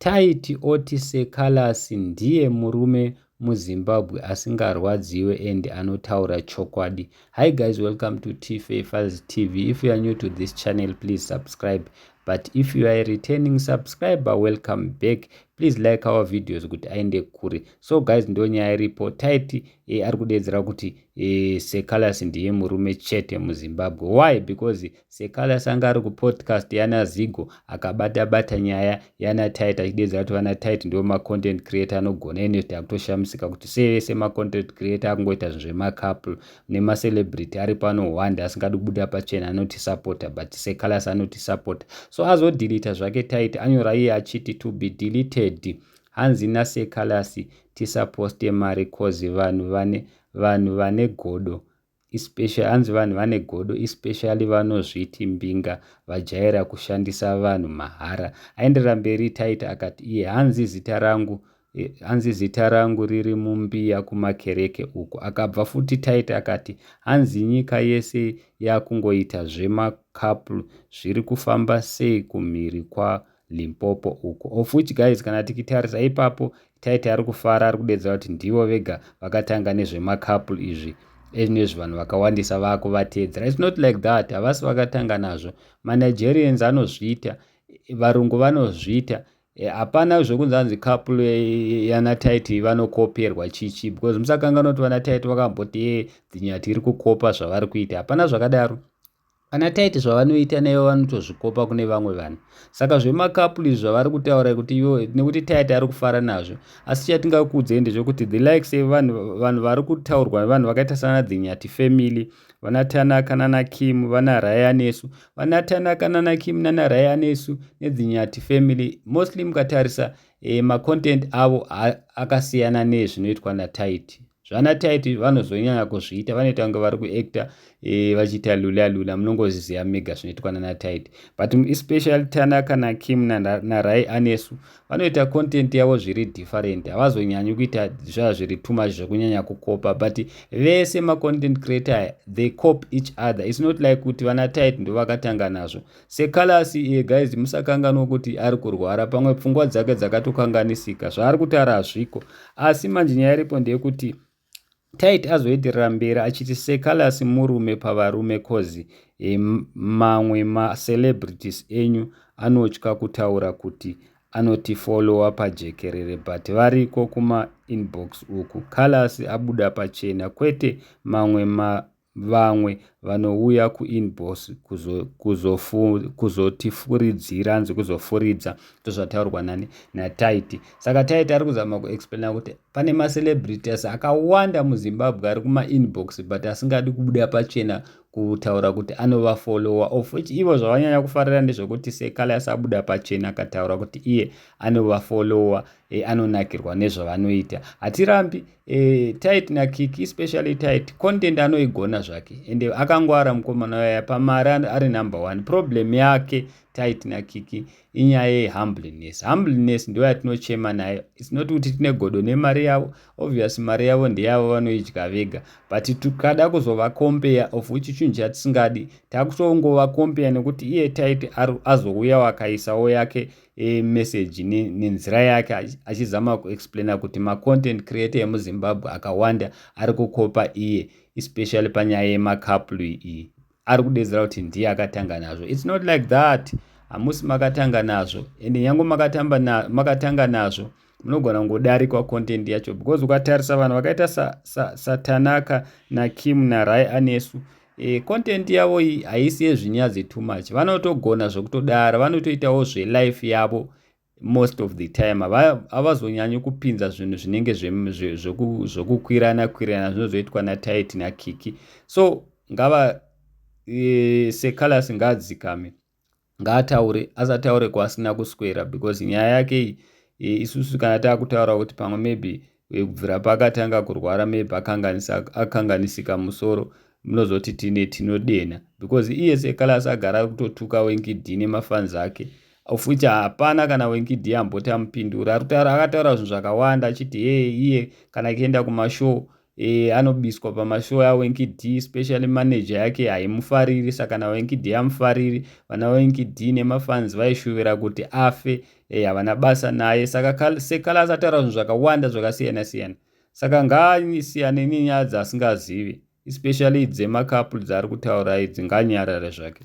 taiti oti Sekalasi ndiye murume muZimbabwe asingarwadziwe and anotaura chokwadi. Hi guys, welcome to T-Fae Files TV. If you are new to this channel, please subscribe. But if you are a returning subscriber, welcome back. Please like our videos kuti aende kure. So guys, ndo nyaya iripo. Taiti ari kudedzera kuti Sekalasi ndiye murume chete muZimbabwe. Why? Because Sekalasi anga ari kupodcast yana Zigo akabata nyaya yana Taiti achidedzera kuti vana Taiti ndio ma content creator anogona ine kuti akutoshamisika kuti sevese ma content creator akungoita zvinhu zvema couple nema celebrity ari pano wanda asingadi kubuda pachena anoti supporter, but Sekalasi anoti supporter. So azodeleta zvake Taiti anyora iye achiti to be deleted. Hanzi naSekalasi tisaposte mari cause vanhu vane godo, especially hanzi vanhu vane godo, especially vanozviti mbinga vajaira kushandisa vanhu mahara. Aenderera mberi Taiti akati iye hanzi zita rangu riri mumbiya kumakereke uko. Akabva futi Taiti akati hanzi nyika yese yakungoita zvemakapulu zviri kufamba sei kumhiri kwaLimpopo uko. Of which guys, kana tikitarisa ipapo Taiti ari kufara, ari kudedzera kuti ndivo vega vakatanga nezvemakapulu izvi vanhu vakawandisa vakuvatedzera. It's not like that, havasi vakatanga nazvo. MaNigerians anozviita, varungu vanozviita. Hapana zvokunzi hanzi couple yana Taiti vanokoperwa chichi, because musakangana kuti vana Taiti vakamboti dzinyati iri kukopa zvavari kuita. Hapana zvakadaro. Vana Taiti zvavanoita naivo vanotozvikopa kune vamwe vanhu. Saka zvemakapuli zvavari kutaura kuti ivo nekuti Taiti ari kufara nazvo. Asi chatingakudze ndezvekuti the likes vanhu vari kutaurwa vanhu vakaita sana Dzinyati family, vana Tanaka nana Kim, vana Rayanesu, vana Tanaka nana Kim nana Rayanesu neDzinyati family, mostly mukatarisa macontent avo akasiyana nezvinoitwa naTaiti. Zvana Taiti vanozonyanya kuzviita, vanoita kunge vari kuacta vachiita lula munongoziziva mega zvinoitwa naTaiti. But especially Tanaka naKim naRayanesu vanoita content yavo zviri different. Havazonyanyi kuita zviri too much zvekunyanya kukopa, but vese macontent creator they copy each other. It's not like kuti vana Taiti ndo vakatanga nazvo. Sekalasi guys, musakanganwa kuti ari kurwara, pamwe pfungwa dzake dzakatokanganisika, zvaari kutaura hazviko. Asi manje nyaya iripo ndeyekuti Taiti azoenderera mberi achiti Sekalasi murume pavarume cause mamwe macelebrities enyu anotya kutaura kuti anotifollowa pajekerere, but variko kuma-inbox uku. Kalasi abuda pachena, kwete vamwe vanouya kuinbox kuzotifuridzira, hanzi kuzofuridza tozvataurwa naTaiti. Saka Taiti ari kuzama kuexplaina kuti pane macelebrities akawanda muZimbabwe ari kuma-inbox but asingadi kubuda pachena kutaura kuti anovafollowa, of which ivo zvavanyanya kufarira ndezvekuti Sekalasi abuda pachena akataura kuti iye anovafollowa, anonakirwa nezvavanoita. Hatirambi Taiti naKiki, especially Taiti, content anoigona zvake ende akangwara mukomana waya pamari ari number 1. Problem yake Taiti naKiki inyaya yehumbleness. Humbleness ndio yatinochema nayo. It's not kuti tine godo nemari yavo, obviously mari yavo ndeyavo vanoidya vega, but tukada kuzovacompare, of which chinhu chatisingadi, takutongovacompare nekuti iye Taiti azouya wakaisawo yake message nenzira yake achizama kuexplaina kuti macontent creator emuZimbabwe akawanda ari kukopa iye, especially panyaya yemakapulu iyi. Ari kudedzera kuti ndiye akatanga nazvo. It's not like that. Hamusi makatanga nazvo, ende nyange makatanga nazvo munogona kungodarikwa content yacho, because ukatarisa vanhu vakaita saTanaka naKim naRayanesu, content yavo iyi haisi yezvinyadzi too much. Vanotogona zvekutodara, vanotoitawo zvelife yavo most of the time. Havazonyanyi kupinza zvinhu zvinenge zvokukwirana zvinozoitwa naTaiti naKiki. So ngava Sekalasi ngaadzikame, ngaataure, asataure kwasina kuswera, because nyaya yake isusu kana taakutaura kuti pamwe maybe kubvira pakatanga kurwara maybe akanganisika musoro, munozoti tinodena, because iye Sekalasi agara kutotuka Wenkid nemafans ake, of which hapana kana Wenkid amboti amupindura. Akataura zvinhu zvakawanda achiti iye kana akienda kumashow anobiswa pamashow aWenky D, especially manager yake haimufariri. Saka naWenky D hamufariri, vana Wenky D nemafans vaishuvira kuti afe, havana basa naye. Saka Sekalasa ataura zvinhu zvakawanda zvakasiyana siyana. Saka ngaasiyane nenyaya dzaasingazivi, especially dzemacouples ari kutaura idzi, nganyarare zvake.